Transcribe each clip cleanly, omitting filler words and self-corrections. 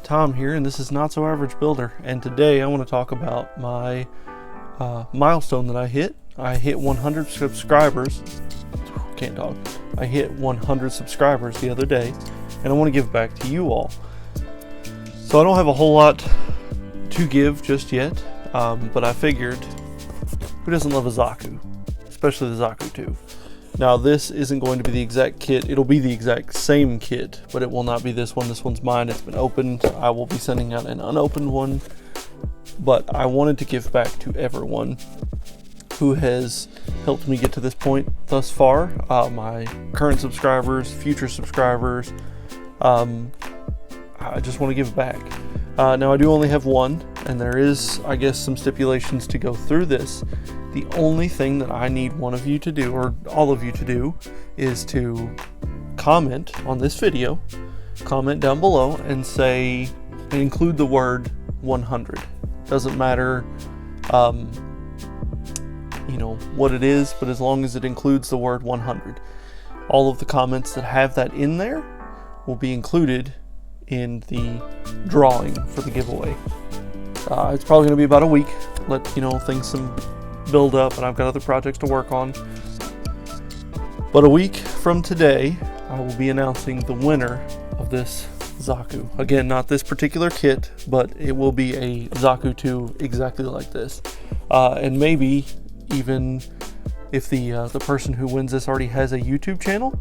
Tom here, and this is Not So Average Builder, and today I want to talk about my milestone that I hit. I hit 100 subscribers. Can't talk. I hit 100 subscribers the other day, and I want to give back to you all. So I don't have a whole lot to give just yet, but I figured, who doesn't love a Zaku? Especially the Zaku II. Now this isn't going to be the exact kit, it'll be the exact same kit, but it will not be this one. This one's mine, it's been opened. I will be sending out an unopened one, but I wanted to give back to everyone who has helped me get to this point thus far. My current subscribers, future subscribers, I just want to give back. Now I do only have one, and there is, I guess, some stipulations to go through this. The only thing that I need one of you to do, or all of you to do, is to comment on this video, comment down below, and say, and include the word 100. Doesn't matter, you know, what it is, but as long as it includes the word 100. All of the comments that have that in there will be included in the drawing for the giveaway. It's probably going to be about a week. Let things build up, and I've got other projects to work on. But a week from today, I will be announcing the winner of this Zaku. Again, not this particular kit, but it will be a Zaku II exactly like this. And maybe even if the person who wins this already has a YouTube channel,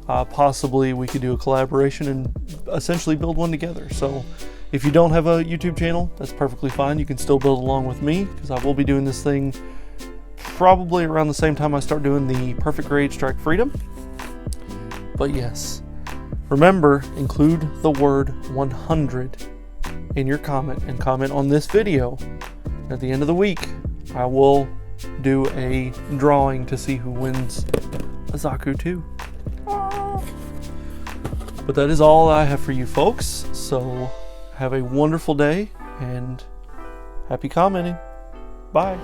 possibly we could do a collaboration and essentially build one together. So if you don't have a YouTube channel, that's perfectly fine. You can still build along with me, because I will be doing this thing probably around the same time I start doing the Perfect Grade Strike Freedom. But yes, remember, include the word 100 in your comment, and comment on this video. At the end of the week, I will do a drawing to see who wins a Zaku II. But that is all I have for you folks, so have a wonderful day and happy commenting. Bye.